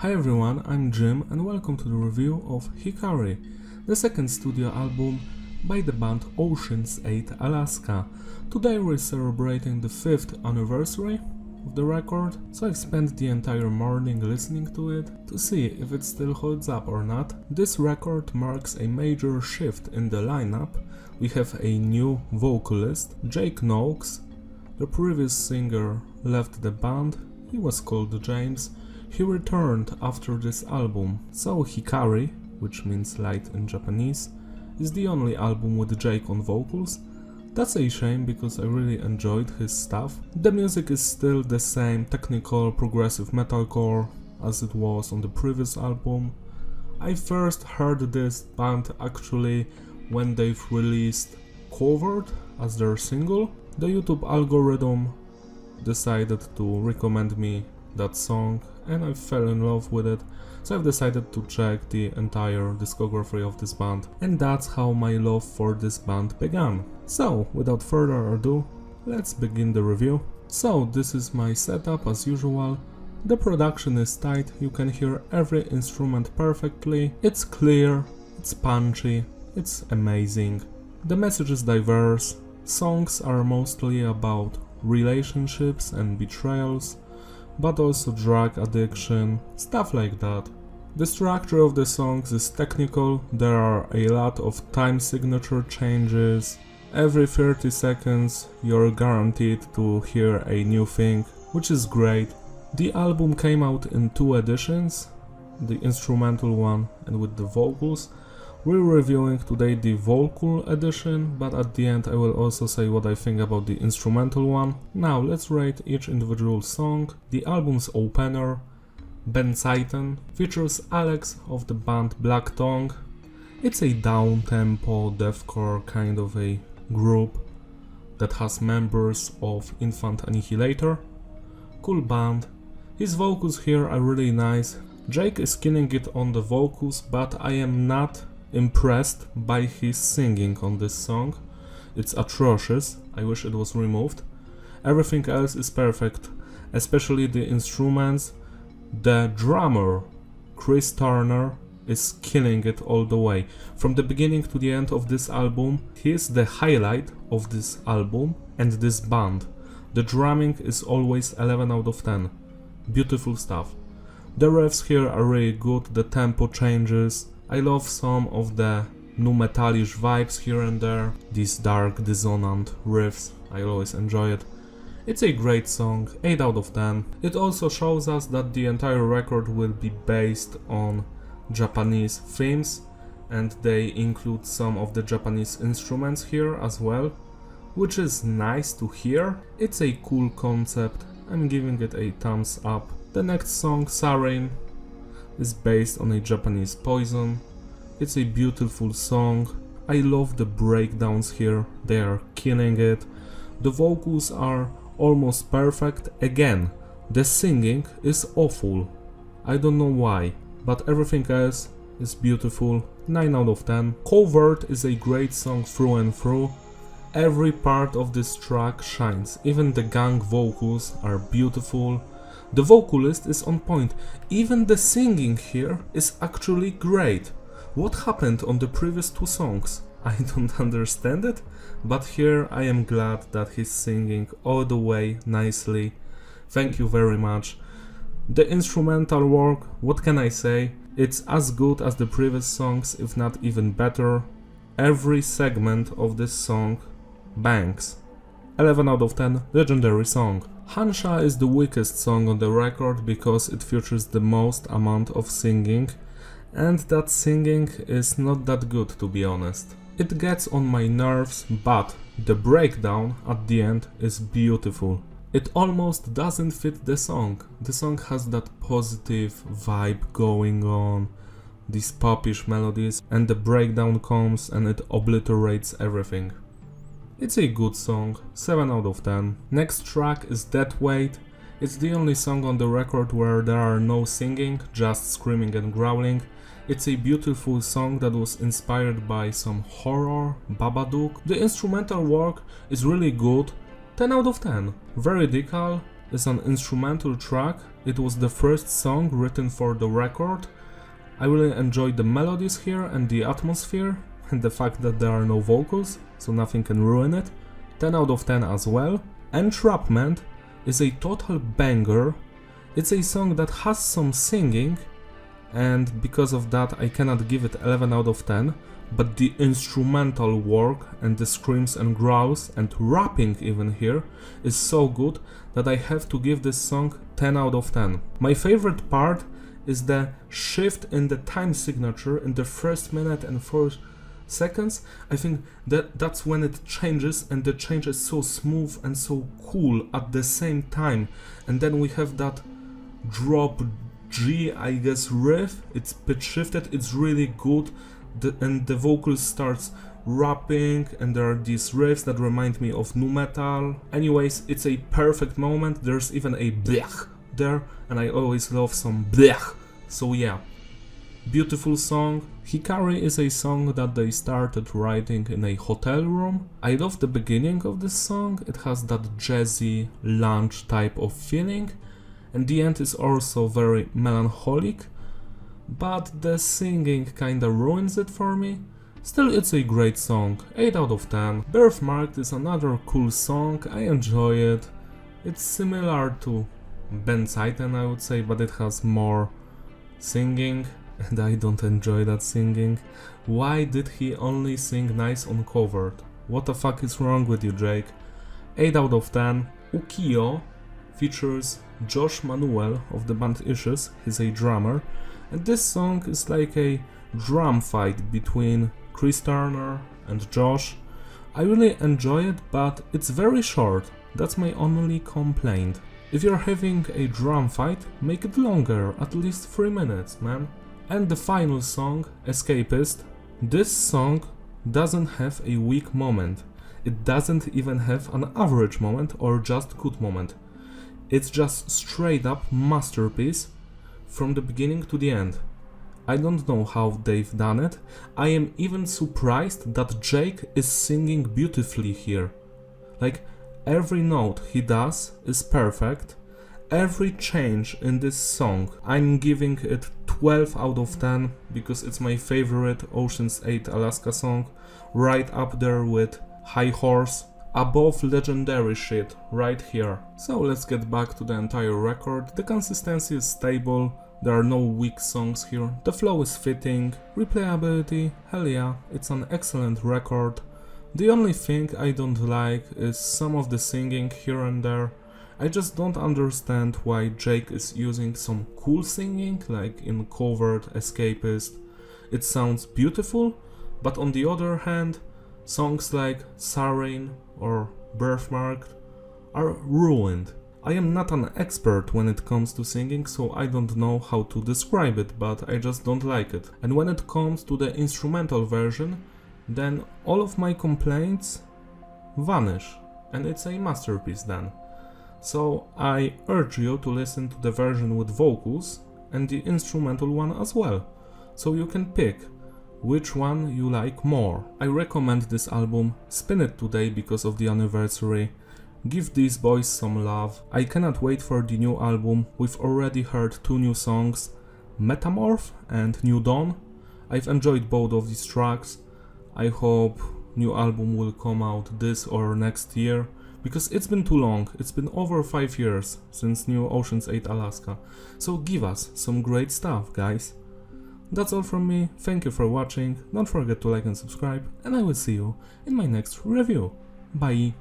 Hi everyone, I'm Jim and welcome to the review of Hikari, the second studio album by the band Ocean's 8 Alaska. Today we're celebrating the 5th anniversary of the record, so I've spent the entire morning listening to it to see if it still holds up or not. This record marks a major shift in the lineup. We have a new vocalist, Jake Knox. The previous singer left the band, he was called James. He returned after this album, so Hikari, which means light in Japanese, is the only album with Jake on vocals. That's a shame because I really enjoyed his stuff. The music is still the same technical progressive metalcore as it was on the previous album. I first heard this band actually when they've released Covered as their single. The YouTube algorithm decided to recommend me that song and I fell in love with it, so I've decided to check the entire discography of this band, and that's how my love for this band began. So without further ado, let's begin the review. So this is my setup as usual. The production is tight, you can hear every instrument perfectly, it's clear, it's punchy, it's amazing. The message is diverse, songs are mostly about relationships and betrayals, but also drug addiction, stuff like that. The structure of the songs is technical, there are a lot of time signature changes. Every 30 seconds you're guaranteed to hear a new thing, which is great. The album came out in 2 editions, the instrumental one and with the vocals. We're reviewing today the vocal edition, but at the end I will also say what I think about the instrumental one. Now let's rate each individual song. The album's opener, Ben Satan, features Alex of the band Black Tongue. It's a down-tempo deathcore kind of a group that has members of Infant Annihilator. Cool band. His vocals here are really nice. Jake is killing it on the vocals, but I am not impressed by his singing on this song. It's atrocious, I wish it was removed. Everything else is perfect, especially the instruments. The drummer, Chris Turner, is killing it all the way. From the beginning to the end of this album, he is the highlight of this album and this band. The drumming is always 11 out of 10. Beautiful stuff. The riffs here are really good, the tempo changes. I love some of the nu metalish vibes here and there, these dark dissonant riffs, I always enjoy it. It's a great song, 8 out of 10. It also shows us that the entire record will be based on Japanese themes, and they include some of the Japanese instruments here as well, which is nice to hear. It's a cool concept, I'm giving it a thumbs up. The next song, Sarin, is based on a Japanese poison. It's a beautiful song. I love the breakdowns here, they are killing it. The vocals are almost perfect. Again, the singing is awful. I don't know why, but everything else is beautiful. 9 out of 10. Covert is a great song through and through. Every part of this track shines, even the gang vocals are beautiful. The vocalist is on point, even the singing here is actually great. What happened on the previous 2 songs? I don't understand it, but here I am glad that he's singing all the way nicely. Thank you very much. The instrumental work, what can I say? It's as good as the previous songs, if not even better. Every segment of this song bangs. 11 out of 10, legendary song. Hansha is the weakest song on the record because it features the most amount of singing, and that singing is not that good, to be honest. It gets on my nerves, but the breakdown at the end is beautiful. It almost doesn't fit the song. The song has that positive vibe going on, these popish melodies, and the breakdown comes and it obliterates everything. It's a good song, 7 out of 10. Next track is Dead Weight. It's the only song on the record where there are no singing, just screaming and growling. It's a beautiful song that was inspired by some horror, Babadook. The instrumental work is really good, 10 out of 10. Very decal, is an instrumental track. It was the first song written for the record. I really enjoyed the melodies here and the atmosphere and the fact that there are no vocals, so nothing can ruin it. 10 out of 10 as well. Entrapment is a total banger. It's a song that has some singing, and because of that I cannot give it 11 out of 10, but the instrumental work and the screams and growls and rapping even here is so good that I have to give this song 10 out of 10. My favorite part is the shift in the time signature in the first minute and 4 seconds. I think that's when it changes, and the change is so smooth and so cool at the same time. And then we have that drop G, I guess, riff. It's pitch shifted, it's really good, and the vocals starts rapping, and there are these riffs that remind me of nu metal. Anyways, it's a perfect moment. There's even a blech there, and I always love some blech. So yeah, beautiful song. Hikari is a song that they started writing in a hotel room. I love the beginning of this song. It has that jazzy lounge type of feeling, and the end is also very melancholic, but the singing kinda ruins it for me. Still, it's a great song, 8 out of 10. Birthmark is another cool song, I enjoy it. It's similar to Ben Titan, I would say, but it has more singing, and I don't enjoy that singing. Why did he only sing nice uncovered? What the fuck is wrong with you, Jake? 8 out of 10. Ukiyo features Josh Manuel of the band Issues, he's a drummer, and this song is like a drum fight between Chris Turner and Josh. I really enjoy it, but it's very short. That's my only complaint. If you're having a drum fight, make it longer, at least 3 minutes, man. And the final song, Escapist. This song doesn't have a weak moment. It doesn't even have an average moment or just good moment. It's just straight up masterpiece from the beginning to the end. I don't know how they've done it. I am even surprised that Jake is singing beautifully here. Like, every note he does is perfect. Every change in this song, I'm giving it 12 out of 10 because it's my favorite Ocean's 8 Alaska song, right up there with High Horse, above legendary shit, right here. So let's get back to the entire record. The consistency is stable, there are no weak songs here, the flow is fitting, replayability, hell yeah, it's an excellent record. The only thing I don't like is some of the singing here and there. I just don't understand why Jake is using some cool singing, like in covered Escapist. It sounds beautiful, but on the other hand, songs like Sarin or Birthmark are ruined. I am not an expert when it comes to singing, so I don't know how to describe it, but I just don't like it. And when it comes to the instrumental version, then all of my complaints vanish, and it's a masterpiece then. So I urge you to listen to the version with vocals and the instrumental one as well, so you can pick which one you like more. I recommend this album, spin it today because of the anniversary, give these boys some love. I cannot wait for the new album. We've already heard 2 new songs, Metamorph and New Dawn. I've enjoyed both of these tracks. I hope new album will come out this or next year, because it's been too long. It's been over 5 years since new Ocean's 8 Alaska. So give us some great stuff, guys. That's all from me. Thank you for watching. Don't forget to like and subscribe, and I will see you in my next review. Bye.